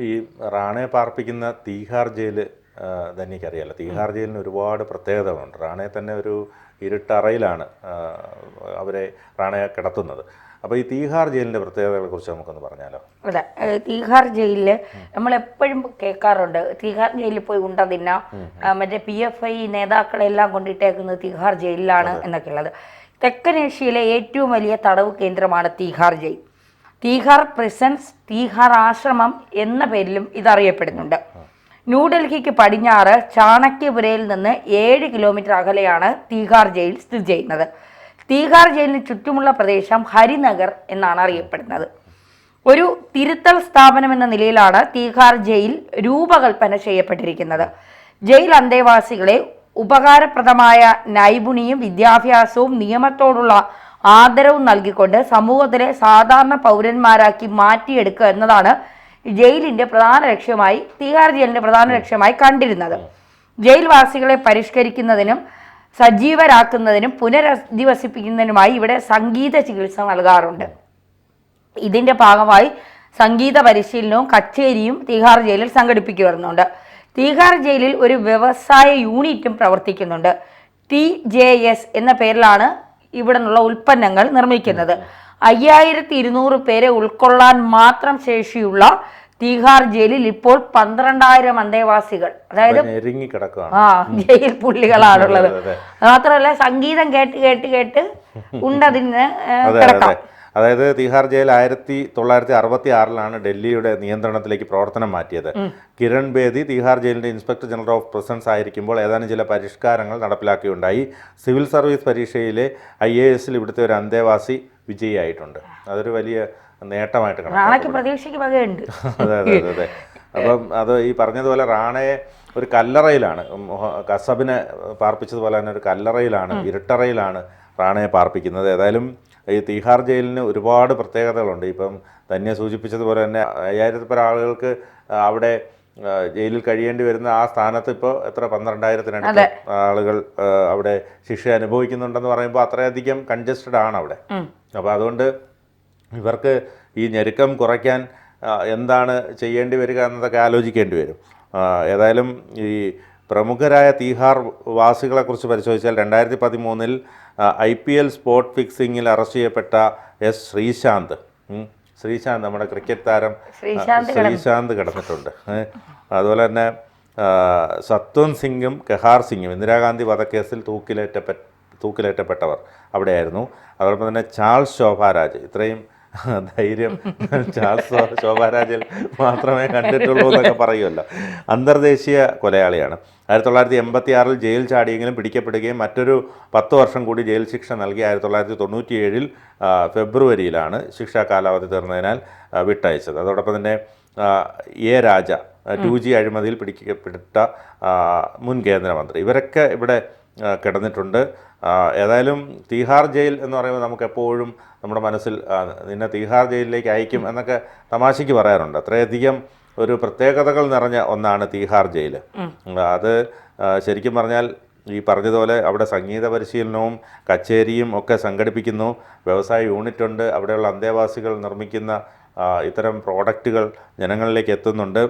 ഈ റാണയെ പാർപ്പിക്കുന്ന തീഹാർ ജയിൽ തന്നെ എനിക്കറിയാമല്ലോ. തീഹാർ ജയിലിന് ഒരുപാട് പ്രത്യേകതകളുണ്ട്. റാണയെ തന്നെ ഒരു ഇരുട്ടറയിലാണ് അവരെ റാണയെ കിടത്തുന്നത്. അപ്പോൾ ഈ തീഹാർ ജയിലിൻ്റെ പ്രത്യേകതകളെ കുറിച്ച് നമുക്കൊന്ന് പറഞ്ഞാലോ? അതെ, തീഹാർ ജയിലിൽ നമ്മളെപ്പോഴും കേൾക്കാറുണ്ട്, തീഹാർ ജയിലിൽ പോയി ഉണ്ട തിന്നാം, മറ്റേ PFI നേതാക്കളെല്ലാം കൊണ്ടിട്ടേക്കുന്നത് തീഹാർ ജയിലിലാണ് എന്നൊക്കെ ഉള്ളത്. തെക്കൻ ഏഷ്യയിലെ ഏറ്റവും വലിയ തടവ് കേന്ദ്രമാണ് തീഹാർ ജയിൽ. തീഹാർ പ്രിസൺസ്, തീഹാർ ആശ്രമം എന്ന പേരിലും ഇതറിയപ്പെടുന്നുണ്ട്. ന്യൂഡൽഹിക്ക് പടിഞ്ഞാറ് ചാണക്യപുരയിൽ നിന്ന് 7 കിലോമീറ്റർ അകലെയാണ് തീഹാർ ജയിൽ സ്ഥിതി ചെയ്യുന്നത്. തീഹാർ ജയിലിന് ചുറ്റുമുള്ള പ്രദേശം ഹരിനഗർ എന്നാണ് അറിയപ്പെടുന്നത്. ഒരു തിരുത്തൽ സ്ഥാപനം എന്ന നിലയിലാണ് തീഹാർ ജയിൽ രൂപകൽപ്പന ചെയ്യപ്പെട്ടിരിക്കുന്നത്. ജയിൽ അന്തേവാസികളെ ഉപകാരപ്രദമായ നൈപുണ്യവും വിദ്യാഭ്യാസവും നിയമത്തോടുള്ള ആദരവും നൽകിക്കൊണ്ട് സമൂഹത്തിലെ സാധാരണ പൗരന്മാരാക്കി മാറ്റിയെടുക്കുക എന്നതാണ് ജയിലിന്റെ പ്രധാന ലക്ഷ്യമായി, തീഹാർ ജയിലിന്റെ പ്രധാന ലക്ഷ്യമായി കണ്ടിരുന്നത്. ജയിൽവാസികളെ പരിഷ്കരിക്കുന്നതിനും സജീവരാക്കുന്നതിനും പുനരധിവസിപ്പിക്കുന്നതിനുമായി ഇവിടെ സംഗീത ചികിത്സ നൽകാറുണ്ട്. ഇതിന്റെ ഭാഗമായി സംഗീത പരിശീലനവും കച്ചേരിയും തീഹാർ ജയിലിൽ സംഘടിപ്പിക്കുന്നുണ്ട്. തീഹാർ ജയിലിൽ ഒരു വ്യവസായ യൂണിറ്റും പ്രവർത്തിക്കുന്നുണ്ട്. TJS എന്ന പേരിലാണ് ഇവിടെ നിന്നുള്ള ഉൽപ്പന്നങ്ങൾ നിർമ്മിക്കുന്നത്. 5200 പേരെ ഉൾക്കൊള്ളാൻ മാത്രം ശേഷിയുള്ള തീഹാർ ജയിലിൽ ഇപ്പോൾ 12,000 അന്തേവാസികൾ, അതായത് ജയിൽ പുള്ളികളാണുള്ളത്. മാത്രമല്ല സംഗീതം കേട്ട് കേട്ട് കേട്ട് ഉണ്ടതിന് കിടക്കാം. അതായത് തീഹാർ ജയിൽ 1966 ഡൽഹിയുടെ നിയന്ത്രണത്തിലേക്ക് പ്രവർത്തനം മാറ്റിയത്. കിരൺ ബേദി തീഹാർ ജയിലിന്റെ ഇൻസ്പെക്ടർ ജനറൽ ഓഫ് പ്രിസൺസ് ആയിരിക്കുമ്പോൾ ഏതാനും ചില പരിഷ്കാരങ്ങൾ നടപ്പിലാക്കിയുണ്ടായി. സിവിൽ സർവീസ് പരീക്ഷയിലെ IAS ഇവിടുത്തെ ഒരു അന്തേവാസി വിജയിയായിട്ടുണ്ട്. അതൊരു വലിയ നേട്ടമായിട്ട് കാണാം. പ്രതീക്ഷയ്ക്ക് വകയുണ്ട്. അതെ അതെ അതെ അതെ. അപ്പം അത് ഈ പറഞ്ഞതുപോലെ റാണയെ ഒരു കല്ലറയിലാണ്, കസബിനെ പാർപ്പിച്ചതുപോലെ തന്നെ ഒരു കല്ലറയിലാണ്, ഇരുട്ടറയിലാണ് റാണയെ പാർപ്പിക്കുന്നത്. ഏതായാലും ഈ തീഹാർ ജയിലിന് ഒരുപാട് പ്രത്യേകതകളുണ്ട്. ഇപ്പം തന്നെ സൂചിപ്പിച്ചതുപോലെ തന്നെ 5000 ആളുകൾക്ക് അവിടെ ജയിലിൽ കഴിയേണ്ടി വരുന്ന ആ സ്ഥാനത്ത് ഇപ്പോൾ എത്ര 12,000 ആളുകൾ അവിടെ ശിക്ഷ അനുഭവിക്കുന്നുണ്ടെന്ന് പറയുമ്പോൾ അത്രയധികം കൺജസ്റ്റഡ് ആണ് അവിടെ. അപ്പോൾ അതുകൊണ്ട് ഇവർക്ക് ഈ ഞെരുക്കം കുറയ്ക്കാൻ എന്താണ് ചെയ്യേണ്ടി വരിക എന്നതൊക്കെ ആലോചിക്കേണ്ടി വരും. ഏതായാലും ഈ പ്രമുഖരായ തീഹാർ വാസികളെക്കുറിച്ച് പരിശോധിച്ചാൽ 2013 IPL സ്പോട്ട് ഫിക്സിങ്ങിൽ അറസ്റ്റ് ചെയ്യപ്പെട്ട ശ്രീശാന്ത് നമ്മുടെ ക്രിക്കറ്റ് താരം ശ്രീശാന്ത് കിടന്നിട്ടുണ്ട്. അതുപോലെ തന്നെ സത്വന്ത് സിംഗും കെഹാർ സിംഗും ഇന്ദിരാഗാന്ധി വധക്കേസിൽ തൂക്കിലേറ്റപ്പെട്ടവർ അവിടെയായിരുന്നു. അതോടൊപ്പം തന്നെ ചാൾസ് ശോഭാരാജ്, ഇത്രയും ധൈര്യം ചാൾസ് ശോഭാരാജിൽ മാത്രമേ കണ്ടിട്ടുള്ളൂ എന്നൊക്കെ പറയുമല്ലോ. അന്തർദേശീയ കൊലയാളിയാണ്. 1986 ജയിൽ ചാടിയെങ്കിലും പിടിക്കപ്പെടുകയും മറ്റൊരു 10 വർഷം കൂടി ജയിൽ ശിക്ഷ നൽകി 1997 ഫെബ്രുവരിയിലാണ് ശിക്ഷാ കാലാവധി തീർന്നതിനാൽ വിട്ടയച്ചത്. അതോടൊപ്പം തന്നെ രാജ 2G അഴിമതിയിൽ പിടിക്കപ്പെട്ട മുൻ കേന്ദ്രമന്ത്രി, ഇവരൊക്കെ ഇവിടെ കിടന്നിട്ടുണ്ട്. ഏതായാലും തീഹാർ ജയിൽ എന്ന് പറയുമ്പോൾ നമുക്കെപ്പോഴും നമ്മുടെ മനസ്സിൽ നിന്നെ തീഹാർ ജയിലിലേക്ക് അയക്കും എന്നൊക്കെ തമാശയ്ക്ക് പറയാറുണ്ട്. അത്രയധികം ഒരു പ്രത്യേകതകൾ നിറഞ്ഞ ഒന്നാണ് തീഹാർ ജയിൽ. അത് ശരിക്കും പറഞ്ഞാൽ ഈ പറഞ്ഞതുപോലെ അവിടെ സംഗീത പരിശീലനവും കച്ചേരിയും ഒക്കെ സംഘടിപ്പിക്കുന്നു. വ്യവസായ യൂണിറ്റുണ്ട്. അവിടെയുള്ള അന്തേവാസികൾ നിർമ്മിക്കുന്ന ഇത്തരം പ്രോഡക്റ്റുകൾ ജനങ്ങളിലേക്ക് എത്തുന്നുണ്ട്.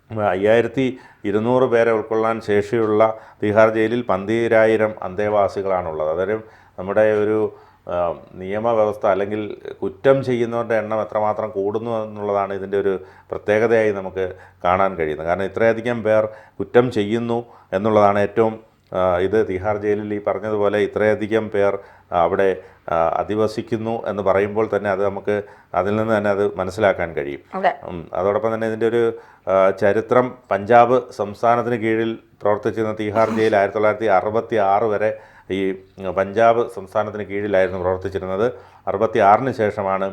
5200 പേരെ ഉൾക്കൊള്ളാൻ ശേഷിയുള്ള തീഹാർ ജയിലിൽ 12,000 അന്തേവാസികളാണുള്ളത്. അതായത് നമ്മുടെ ഒരു നിയമവ്യവസ്ഥ അല്ലെങ്കിൽ കുറ്റം ചെയ്യുന്നവരുടെ എണ്ണം എത്രമാത്രം കൂടുന്നു എന്നുള്ളതാണ് ഇതിൻ്റെ ഒരു പ്രത്യേകതയായി നമുക്ക് കാണാൻ കഴിയുന്നത്. കാരണം ഇത്രയധികം പേർ കുറ്റം ചെയ്യുന്നു എന്നുള്ളതാണ് ഏറ്റവും ഇത് തീഹാർ ജയിലിൽ ഈ പറഞ്ഞതുപോലെ ഇത്രയധികം പേർ അവിടെ അധിവസിക്കുന്നു എന്ന് പറയുമ്പോൾ തന്നെ അത് നമുക്ക് അതിൽ നിന്ന് തന്നെ അത് മനസ്സിലാക്കാൻ കഴിയും. അതോടൊപ്പം തന്നെ ഇതിൻ്റെ ഒരു ചരിത്രം, പഞ്ചാബ് സംസ്ഥാനത്തിന് കീഴിൽ പ്രവർത്തിച്ചിരുന്ന തീഹാർ ജയിൽ 1966 വരെ ഈ പഞ്ചാബ് സംസ്ഥാനത്തിന് കീഴിലായിരുന്നു പ്രവർത്തിച്ചിരുന്നത്. 66 ശേഷമാണ്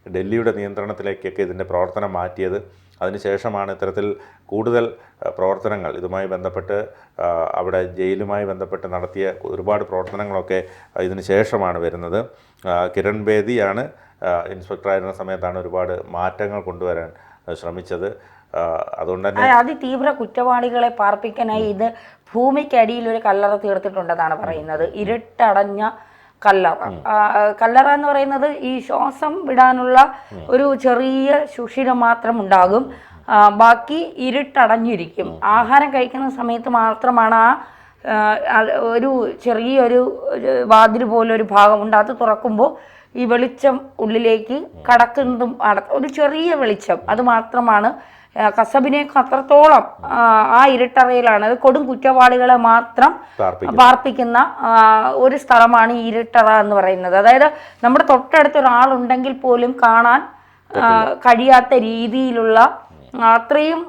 ഡൽഹിയുടെ നിയന്ത്രണത്തിലേക്കൊക്കെ ഇതിൻ്റെ പ്രവർത്തനം മാറ്റിയത്. അതിനുശേഷമാണ് ഇത്തരത്തിൽ കൂടുതൽ പ്രവർത്തനങ്ങൾ ഇതുമായി ബന്ധപ്പെട്ട് അവിടെ ജയിലുമായി ബന്ധപ്പെട്ട് നടത്തിയ ഒരുപാട് പ്രവർത്തനങ്ങളൊക്കെ ഇതിന് ശേഷമാണ് വരുന്നത്. കിരൺ ബേദിയാണ് ഇൻസ്പെക്ടറായിരുന്ന സമയത്താണ് ഒരുപാട് മാറ്റങ്ങൾ കൊണ്ടുവരാൻ ശ്രമിച്ചത്. അതുകൊണ്ട് തന്നെ അതിതീവ്ര കുറ്റവാളികളെ പാർപ്പിക്കാനായി ഇത് ഭൂമിക്കടിയിൽ ഒരു കല്ലറ തീർത്തിട്ടുണ്ടെന്നാണ് പറയുന്നത്. ഇരുട്ടടഞ്ഞ കല്ലറ എന്ന് പറയുന്നത് ഈ ശ്വാസം വിടാനുള്ള ഒരു ചെറിയ സുഷിരം മാത്രം ഉണ്ടാകും. ബാക്കി ഇരുട്ടടഞ്ഞിരിക്കും. ആഹാരം കഴിക്കുന്ന സമയത്ത് മാത്രമാണ് ഒരു ചെറിയൊരു വാതിൽ പോലൊരു ഭാഗമുണ്ട്. അത് തുറക്കുമ്പോൾ ഈ വെളിച്ചം ഉള്ളിലേക്ക് കടക്കുന്നതും ഒരു ചെറിയ വെളിച്ചം അത് മാത്രമാണ്. കസബിനെ അത്രത്തോളം ആ ഇരുട്ടറയിലാണ്. അത് കൊടും കുറ്റവാളികളെ മാത്രം പാർപ്പിക്കുന്ന ഒരു സ്ഥലമാണ് ഈ ഇരുട്ടറ എന്ന് പറയുന്നത്. അതായത് നമ്മുടെ തൊട്ടടുത്ത് ഒരാളുണ്ടെങ്കിൽ പോലും കാണാൻ കഴിയാത്ത രീതിയിലുള്ള അത്രയും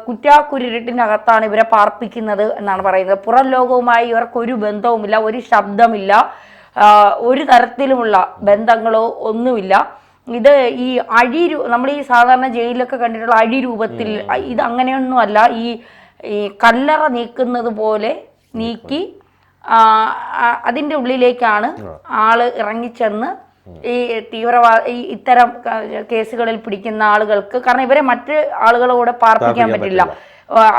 കുറ്റാക്കുരുട്ടിനകത്താണ് ഇവരെ പാർപ്പിക്കുന്നത് എന്നാണ് പറയുന്നത്. പുറം ലോകവുമായി ഇവർക്കൊരു ബന്ധവുമില്ല, ഒരു ശബ്ദമില്ല, ഒരു തരത്തിലുമുള്ള ബന്ധങ്ങളോ ഒന്നുമില്ല. ഇത് ഈ നമ്മൾ ഈ സാധാരണ ജയിലിലൊക്കെ കണ്ടിട്ടുള്ള അഴി രൂപത്തിൽ ഇത് അങ്ങനെയൊന്നുമല്ല. ഈ കല്ലറ നീക്കുന്നത് പോലെ നീക്കി അതിൻ്റെ ഉള്ളിലേക്കാണ് ആള് ഇറങ്ങിച്ചെന്ന് ഈ ഇത്തരം കേസുകളിൽ പിടിക്കുന്ന ആളുകൾക്ക്, കാരണം ഇവരെ മറ്റ് ആളുകളോട് പാർപ്പിക്കാൻ പറ്റില്ല.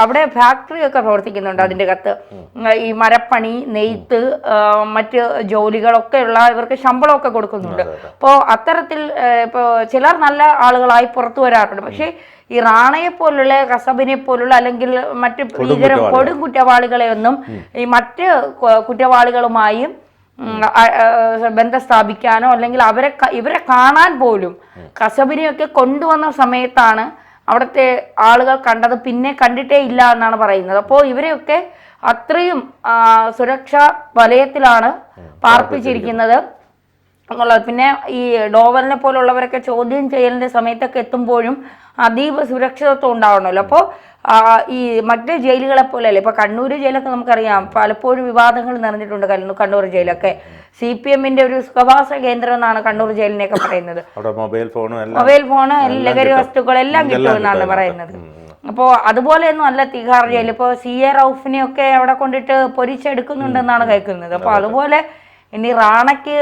അവിടെ ഫാക്ടറി ഒക്കെ പ്രവർത്തിക്കുന്നുണ്ട് അതിൻ്റെ അകത്ത്. ഈ മരപ്പണി, നെയ്ത്ത്, മറ്റ് ജോലികളൊക്കെ ഉള്ള ഇവർക്ക് ശമ്പളമൊക്കെ കൊടുക്കുന്നുണ്ട്. അപ്പോൾ അത്തരത്തിൽ ഇപ്പോൾ ചിലർ നല്ല ആളുകളായി പുറത്തു വരാറുണ്ട്. പക്ഷേ ഈ റാണയെ പോലുള്ള, കസബിനെ പോലുള്ള അല്ലെങ്കിൽ മറ്റ് ഭീകര കൊടും കുറ്റവാളികളെ ഒന്നും ഈ മറ്റ് കുറ്റവാളികളുമായും ബന്ധം സ്ഥാപിക്കാനോ അല്ലെങ്കിൽ ഇവരെ കാണാൻ പോലും കസബിനെയൊക്കെ കൊണ്ടുവന്ന സമയത്താണ് അവിടുത്തെ ആളുകൾ കണ്ടത്, പിന്നെ കണ്ടിട്ടേ ഇല്ല എന്നാണ് പറയുന്നത്. അപ്പോൾ ഇവരെയൊക്കെ അത്രയും സുരക്ഷാ വലയത്തിലാണ് പാർപ്പിച്ചിരിക്കുന്നത് എന്നുള്ളത്. പിന്നെ ഈ ഡോവലിനെ പോലുള്ളവരൊക്കെ ചോദ്യം ചെയ്യലിൻ്റെ സമയത്തൊക്കെ എത്തുമ്പോഴും അതീവ സുരക്ഷിതത്വം ഉണ്ടാവണമല്ലോ. അപ്പോൾ ഈ മറ്റ് ജയിലുകളെ പോലെയല്ലേ, ഇപ്പോൾ കണ്ണൂർ ജയിലൊക്കെ നമുക്കറിയാം പലപ്പോഴും വിവാദങ്ങൾ നിറഞ്ഞിട്ടുണ്ട്. കണ്ണൂർ ജയിലൊക്കെ CPM-ന്റെ ഒരു സുഖവാസ കേന്ദ്രം എന്നാണ് കണ്ണൂർ ജയിലിനെയൊക്കെ പറയുന്നത്. മൊബൈൽ ഫോണ്, ലഹരി വസ്തുക്കളെല്ലാം കിട്ടുമെന്നാണ് പറയുന്നത്. അപ്പോൾ അതുപോലെയൊന്നും അല്ല തിഹാർ ജയിൽ. ഇപ്പോൾ CA റൌഫിനെയൊക്കെ അവിടെ കൊണ്ടിട്ട് പൊരിച്ചെടുക്കുന്നുണ്ടെന്നാണ് കേൾക്കുന്നത്. അപ്പോൾ അതുപോലെ ഇനി റാണയ്ക്ക്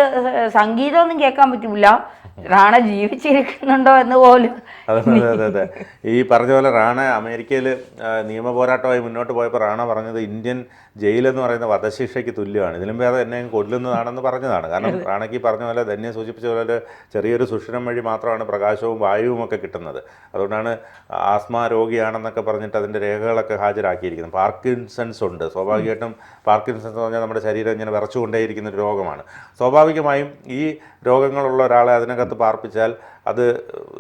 സംഗീതമൊന്നും കേൾക്കാൻ പറ്റില്ല, റാണ ജീവിച്ചിരിക്കുന്നുണ്ടോ എന്ന് പോലും. അതെ. ഈ പറഞ്ഞ പോലെ റാണ അമേരിക്കയിൽ നിയമ പോരാട്ടമായി മുന്നോട്ട് പോയപ്പോൾ റാണ പറഞ്ഞത് ഇന്ത്യൻ ജയിലെന്ന് പറയുന്ന വധശിക്ഷയ്ക്ക് തുല്യമാണ്, ഇതിലും ഭേദം എന്നെ കൊല്ലുന്നതാണെന്ന് പറഞ്ഞതാണ്. കാരണം റാണയ്ക്ക് പറഞ്ഞ പോലെ ധന്യ സൂചിപ്പിച്ച പോലെ ചെറിയൊരു സുഷിരം വഴി മാത്രമാണ് പ്രകാശവും വായുവും ഒക്കെ കിട്ടുന്നത്. അതുകൊണ്ടാണ് ആസ്മ രോഗിയാണെന്നൊക്കെ പറഞ്ഞിട്ട് അതിൻ്റെ രേഖകളൊക്കെ ഹാജരാക്കിയിരിക്കുന്നത്. പാർക്കിൻസൺസ് ഉണ്ട്. സ്വാഭാവികമായിട്ടും പാർക്കിൻസൺസ് എന്ന് പറഞ്ഞാൽ നമ്മുടെ ശരീരം ഇങ്ങനെ വിറച്ചുകൊണ്ടേയിരിക്കുന്ന ഒരു രോഗമാണ്. സ്വാഭാവികമായും ഈ രോഗങ്ങളുള്ള ഒരാളെ അതിനകത്ത് പാർപ്പിച്ചാൽ അത്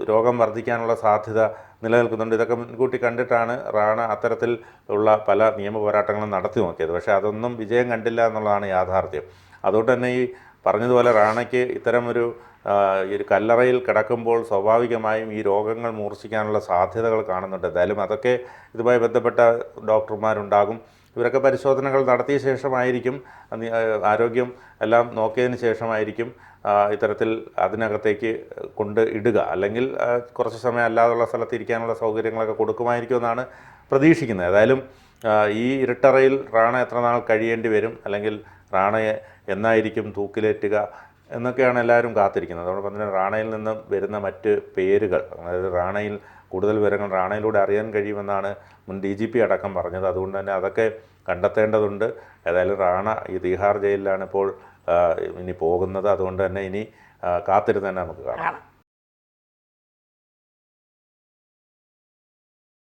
രോഗം വർദ്ധിക്കാനുള്ള സാധ്യത നിലനിൽക്കുന്നുണ്ട്. ഇതൊക്കെ മുൻകൂട്ടി കണ്ടിട്ടാണ് റാണ അത്തരത്തിൽ ഉള്ള പല നിയമ പോരാട്ടങ്ങളും നടത്തി നോക്കിയത്. പക്ഷേ അതൊന്നും വിജയം കണ്ടില്ല എന്നുള്ളതാണ് യാഥാർത്ഥ്യം. അതുകൊണ്ട് തന്നെ ഈ പറഞ്ഞതുപോലെ റാണയ്ക്ക് ഇത്തരം ഒരു കല്ലറയിൽ കിടക്കുമ്പോൾ സ്വാഭാവികമായും ഈ രോഗങ്ങൾ മൂർച്ഛിക്കാനുള്ള സാധ്യതകൾ കാണുന്നുണ്ട്. എന്തായാലും അതൊക്കെ ഇതുമായി ബന്ധപ്പെട്ട ഡോക്ടർമാരുണ്ടാകും. ഇവരൊക്കെ പരിശോധനകൾ നടത്തിയ ശേഷമായിരിക്കും, ആരോഗ്യം എല്ലാം നോക്കിയതിന് ശേഷമായിരിക്കും ഇത്തരത്തിൽ അതിനകത്തേക്ക് കൊണ്ട് ഇടുക. അല്ലെങ്കിൽ കുറച്ച് സമയം അല്ലാതുള്ള സ്ഥലത്ത് ഇരിക്കാനുള്ള സൗകര്യങ്ങളൊക്കെ കൊടുക്കുമായിരിക്കുമെന്നാണ് പ്രതീക്ഷിക്കുന്നത്. ഏതായാലും ഈ ഇരുട്ടറയിൽ റാണ എത്ര നാൾ കഴിയേണ്ടി വരും, അല്ലെങ്കിൽ റാണയെ എന്നായിരിക്കും തൂക്കിലേറ്റുക എന്നൊക്കെയാണ് എല്ലാവരും കാത്തിരിക്കുന്നത്. അതോടൊപ്പം തന്നെ റാണയിൽ നിന്നും വരുന്ന മറ്റ് പേരുകൾ, അതായത് റാണയിൽ കൂടുതൽ വിവരങ്ങൾ റാണയിലൂടെ അറിയാൻ കഴിയുമെന്നാണ് മുൻ DGP അടക്കം പറഞ്ഞത്. അതുകൊണ്ട് തന്നെ അതൊക്കെ കണ്ടെത്തേണ്ടതുണ്ട്. ഏതായാലും റാണ ഈ തിഹാർ ജയിലിലാണ് ഇപ്പോൾ ഇനി പോകുന്നത്. അതുകൊണ്ട് തന്നെ ഇനി കാത്തിരുന്ന് തന്നെ നമുക്ക് കാണാം.